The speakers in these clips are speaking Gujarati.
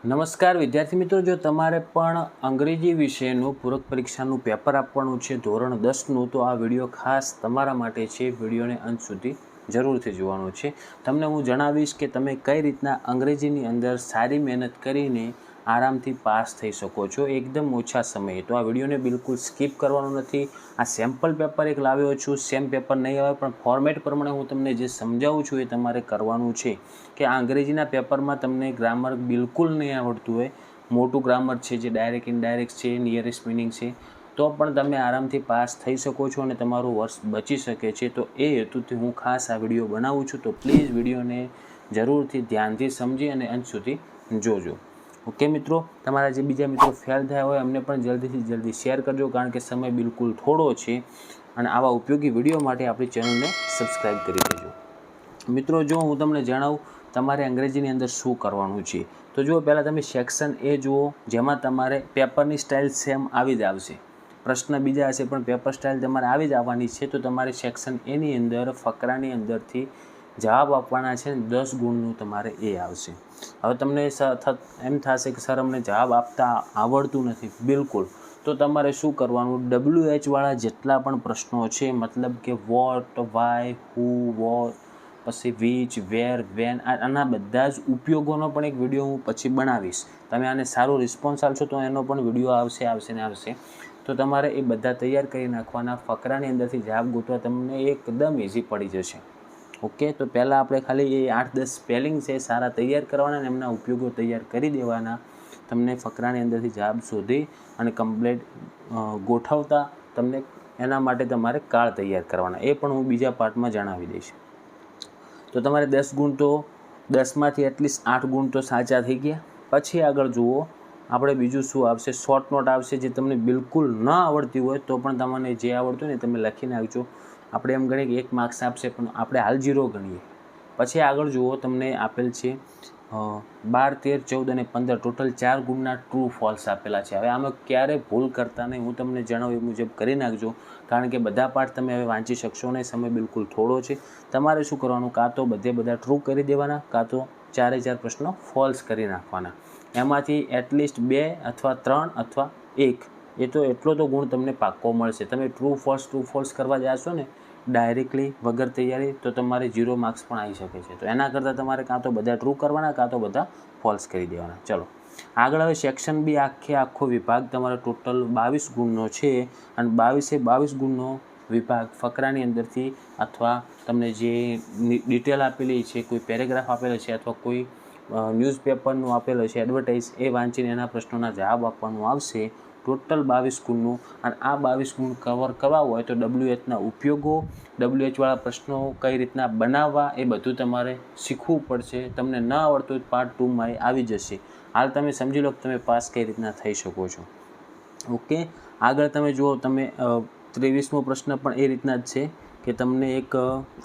નમસ્કાર વિદ્યાર્થી મિત્રો, જો તમારે પણ અંગ્રેજી વિષયનું પૂરક પરીક્ષાનું પેપર આપવાનું છે ધોરણ 10નું, તો આ વિડીયો ખાસ તમારા માટે છે. વિડીયોને અંત સુધી જરૂરથી જોવાનો છે. તમને હું જણાવીશ કે તમે કઈ રીતના અંગ્રેજીની અંદર સારી મહેનત કરીને આરામથી પાસ થઈ શકો છો એકદમ ઓછા સમયે. તો આ વિડીયોને બિલકુલ સ્કીપ કરવાનો નથી. આ સેમ્પલ પેપર એક લાવ્યો છું. સેમ પેપર નહીં આવે પણ ફોર્મેટ પ્રમાણે હું તમને જે સમજાવું છું એ તમારે કરવાનું છે. કે આ અંગ્રેજીના પેપરમાં તમને ગ્રામર બિલકુલ નહીં આવડતું હોય, મોટું ગ્રામર છે જે ડાયરેક્ટ ઇનડાયરેક્ટ છે, નિયરેસ્ટ મિનિંગ છે, તો પણ તમે આરામથી પાસ થઈ શકો છો અને તમારું વર્ષ બચી શકે છે. તો એ હેતુથી હું ખાસ આ વિડીયો બનાવું છું. તો પ્લીઝ વિડીયોને જરૂરથી ધ્યાનથી સમજી અને અંત સુધી જોજો. ઓકે મિત્રો, તમારા જે બીજા મિત્રો ફેલ થયા હોય એમને પણ જલ્દીથી જલ્દી શેર કરજો, કારણ કે સમય બિલકુલ થોડો છે અને આવા ઉપયોગી વિડીયો માટે આપણી ચેનલને સબસ્ક્રાઈબ કરી દેજો. મિત્રો, જો હું તમને જણાવું તમારે અંગ્રેજીની અંદર શું કરવાનું છે, તો જુઓ, પહેલાં તમે સેક્શન એ જુઓ, જેમાં તમારે પેપરની સ્ટાઇલ સેમ આવી જ આવશે. પ્રશ્ન બીજા હશે પણ પેપર સ્ટાઇલ તમારે આવી જ આવવાની છે. તો તમારે સેક્શન એની અંદર ફકરાની અંદરથી જવાબ આપવાના છે. 10 ગુણનું તમારે એ આવશે. હવે તમને એમ થશે કે સર અમને જવાબ આપતા આવડતું નથી. બિલકુલ, તો તમારે શું કરવાનું, WH વાળા જેટલા પણ પ્રશ્નો છે, મતલબ કે વોટ, વાય, હુ, વોટ, પછી વિચ, વેર, વેન, આના બધા જ ઉપયોગોનો પણ એક વિડીયો હું પછી બનાવીશ. તમે આને સારો રિસ્પોન્સ આપશો તો એનો પણ વિડીયો આવશે. તો તમારે એ બધા તૈયાર કરી નાખવાના. ફકરાની અંદરથી જવાબ ગોતવા તમને એકદમ ઇઝી પડી જશે. ઓકે, તો પહેલાં આપણે ખાલી એ 8-10 સ્પેલિંગ છે સારા તૈયાર કરવાના અને એમના ઉપયોગો તૈયાર કરી દેવાના. તમને ફકરાની અંદરથી જવાબ શોધી અને કમ્પ્લીટ ગોઠવતા તમને એના માટે તમારે કાર્ડ તૈયાર કરવાના. એ પણ હું બીજા પાર્ટમાં જણાવી દઈશ. તો તમારે 10 ગુણ તો 10માંથી એટલીસ્ટ 8 ગુણ તો સાચા થઈ ગયા. પછી આગળ જુઓ, આપણે બીજું શું આવશે, શોર્ટ નોટ આવશે. જે તમને બિલકુલ ન આવડતી હોય તો પણ તમને જે આવડતું હોય ને તમે લખી નાખજો. આપણે એમ ગણીએ કે 1 માર્ક્સ આપશે પણ આપણે હાલ 0 ગણીએ. પછી આગળ જુઓ, તમને આપેલ છે 12, 13, 14 અને 15 ટોટલ 4 ગુણના ટ્રુ ફોલ્સ આપેલા છે. હવે આમાં ક્યારેય ભૂલ કરતા નહીં. હું તમને જણાવું એ મુજબ કરી નાખજો, કારણ કે બધા પાઠ તમે હવે વાંચી શકશો નહીં, સમય બિલકુલ થોડો છે. તમારે શું કરવાનું, કાં તો બધા ટ્રુ કરી દેવાના, કાં તો 4 પ્રશ્નો ફોલ્સ કરી નાખવાના. એમાંથી એટલીસ્ટ 2 અથવા 3 અથવા 1 એ તો એટલો તો ગુણ તમને પાક્કો મળશે. તમે ટ્રુ ફોલ્સ કરવા જશો ને ડાયરેક્ટલી વગર તૈયારી, તો તમારે 0 માર્ક્સ પણ આવી શકે છે. તો એના કરતાં તમારે કાં તો બધા ટ્રુ કરવાના, કાં તો બધા ફોલ્સ કરી દેવાના. ચલો આગળ, હવે સેક્શન બી આખો વિભાગ તમારે ટોટલ 22 ગુણનો છે અને 22 ગુણનો વિભાગ ફકરાની અંદરથી અથવા તમને જે ડિટેલ આપેલી છે, કોઈ પેરેગ્રાફ આપેલો છે અથવા કોઈ ન્યૂઝપેપરનું આપેલું છે એડવર્ટાઇઝ, એ વાંચીને એના પ્રશ્નોના જવાબ આપવાનું આવશે. ટોટલ 22 ગુણનું. અને આ 22 ગુણ કવર કરવા હોય તો WHના ઉપયોગો, WH વાળા પ્રશ્નો કઈ રીતના બનાવવા, એ બધું તમારે શીખવું પડશે. તમને ન આવડતું પાર્ટ 2માં એ આવી જશે. હાલ તમે સમજી લો કે તમે પાસ કઈ રીતના થઈ શકો છો. ઓકે, આગળ તમે જુઓ, તમે 23મો પ્રશ્ન પણ એ રીતના જ છે કે તમને એક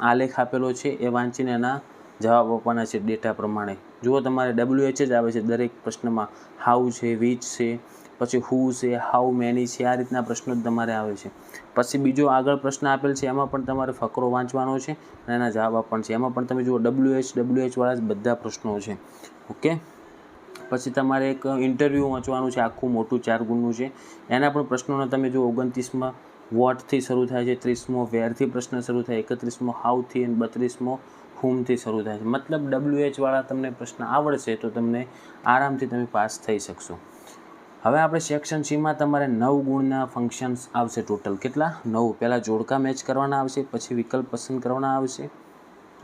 આલેખ આપેલો છે, એ વાંચીને એના જવાબ આપવાના છે ડેટા પ્રમાણે. જુઓ, તમારે WH જ આવે છે દરેક પ્રશ્નમાં. હાઉ છે, વિચ છે, પછી હુ છે, હાઉ મેની છે, આ રીતના પ્રશ્નો જ તમારે આવે છે. પછી બીજો આગળ પ્રશ્ન આપેલ છે, એમાં પણ તમારે ફકરો વાંચવાનો છે અને એના જવાબ આપવાના છે. એમાં પણ તમે જુઓ WH વાળા જ બધા પ્રશ્નો છે. ઓકે, પછી તમારે એક ઇન્ટરવ્યૂ વાંચવાનું છે, આખું મોટું 4 ગુણનું છે. એના પણ પ્રશ્નોના તમે જો 29માં વોટથી શરૂ થાય છે, 30મો વેરથી પ્રશ્ન શરૂ થાય, 31મો હાઉથી અને 32મો હુમથી શરૂ થાય છે. મતલબ WH વાળા તમને પ્રશ્ન આવડશે તો તમને આરામથી તમે પાસ થઈ શકશો. હવે આપણે સેક્શન સીમાં તમારે 9 ગુણના ફંક્શન્સ આવશે. ટોટલ કેટલા? 9. પહેલાં જોડકા મેચ કરવાના આવશે, પછી વિકલ્પ પસંદ કરવાના આવશે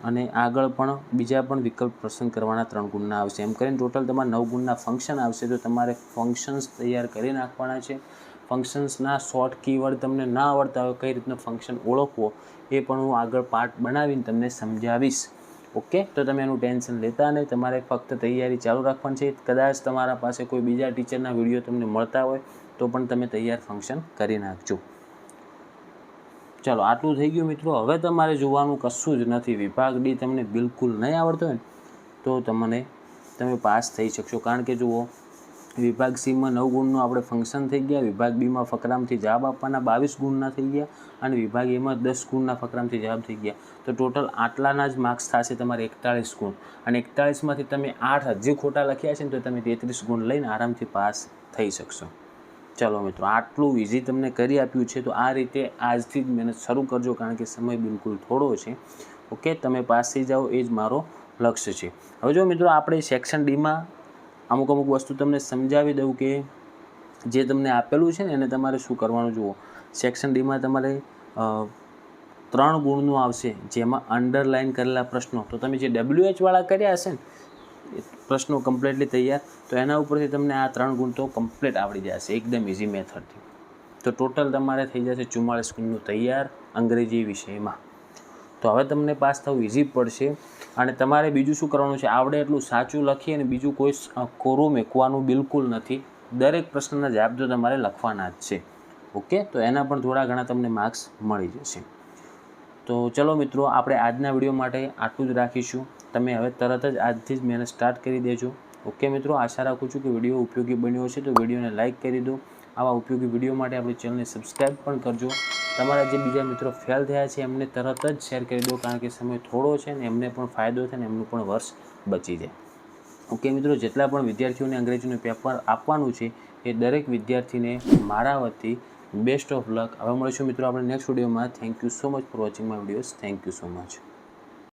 અને આગળ પણ બીજા પણ વિકલ્પ પસંદ કરવાના 3 ગુણના આવશે. એમ કરીને ટોટલ તમારે 9 ગુણના ફંક્શન આવશે. તો તમારે ફંક્શન્સ તૈયાર કરી નાખવાના છે. ફંક્શન્સના શોર્ટ કીવર્ડ તમને ના આવડતા હોય, કઈ રીતનું ફંક્શન ઓળખવો, એ પણ હું આગળ પાર્ટ બનાવીને તમને સમજાવીશ. ઓકે, તો તમે એનું ટેન્શન લેતા નહીં. તમારે ફક્ત તૈયારી ચાલુ રાખવાની છે. કદાચ તમારા પાસે કોઈ બીજા ટીચરના વિડીયો તમને મળતા હોય તો પણ તમે તૈયાર ફંક્શન કરી નાખજો. ચલો, આટલું થઈ ગયું મિત્રો. હવે તમારે જોવાનું કશું જ નથી. વિભાગ ડી તમને બિલકુલ નહીં આવડતો હોય ને તો તમે પાસ થઈ શકશો. કારણ કે જુઓ, વિભાગ સીમાં 9 ગુણનું આપણે ફંક્શન થઈ ગયા, વિભાગ બીમાં ફકરામથી જવાબ આપવાના 22 ગુણના થઈ ગયા અને વિભાગ એમાં 10 ગુણના ફકરામથી જવાબ થઈ ગયા. તો ટોટલ આટલાના જ માર્ક્સ થશે તમારે 41 ગુણ અને 41માંથી તમે 8 હજી ખોટા લખ્યા છે ને તો તમે 33 ગુણ લઈને આરામથી પાસ થઈ શકશો. ચાલો મિત્રો, આટલું ઇઝી તમને કરી આપ્યું છે. તો આ રીતે આજથી જ મહેનત શરૂ કરજો કારણ કે સમય બિલકુલ થોડો છે. ઓકે, તમે પાસ થઈ જાઓ એ જ મારો લક્ષ્ય છે. હવે જો મિત્રો, આપણે સેક્શન ડીમાં અમુક વસ્તુ તમને સમજાવી દઉં કે જે તમને આપેલું છે ને એને તમારે શું કરવાનું. જુઓ, સેક્શન ડીમાં તમારે 3 ગુણનું આવશે જેમાં અંડરલાઇન કરેલા પ્રશ્નો. તો તમે જે WH વાળા કર્યા હશે ને પ્રશ્નો કમ્પ્લીટલી તૈયાર, તો એના ઉપરથી તમને આ 3 ગુણ તો કમ્પ્લીટ આવડી જશે એકદમ ઇઝી મેથડથી. તો ટોટલ તમારે થઈ જશે 44 ગુણનું તૈયાર અંગ્રેજી વિષયમાં. તો હવે તમને પાસ થવું ઇઝી પડશે. અને તમારે બીજું શું કરવાનું છે, આવડે એટલું સાચું લખી અને બીજું કોઈ કોરું મૂકવાનું બિલકુલ નથી. દરેક પ્રશ્નના જવાબ તો તમારે લખવાના જ છે. ઓકે, તો એના પણ થોડા ઘણા તમને માર્ક્સ મળી જશે. તો ચલો મિત્રો, આપણે આજના વિડીયો માટે આટલું જ રાખીશું. તમે હવે તરત જ આજથી જ મહેનત સ્ટાર્ટ કરી દેજો. ઓકે મિત્રો, આશા રાખું છું કે વિડીયો ઉપયોગી બન્યો હશે. તો વિડીયોને લાઇક કરી દો. આવા ઉપયોગી વિડીયો માટે આપણી ચેનલને સબસ્ક્રાઈબ પણ કરજો. તમારા જે બીજા મિત્રો ફેલ થયા છે એમને તરત જ શેર કરી દો કારણ કે સમય થોડો છે ને એમને પણ ફાયદો થાય ને એમનું પણ વર્ષ બચી જાય. ઓકે મિત્રો, જેટલા પણ વિદ્યાર્થીઓને અંગ્રેજીનું પેપર આપવાનું છે એ દરેક વિદ્યાર્થીને મારા વતી બેસ્ટ ઓફ લક. હવે મળીશું મિત્રો આપણે નેક્સ્ટ વિડીયોમાં. Thank you so much for watching my videos. Thank you so much.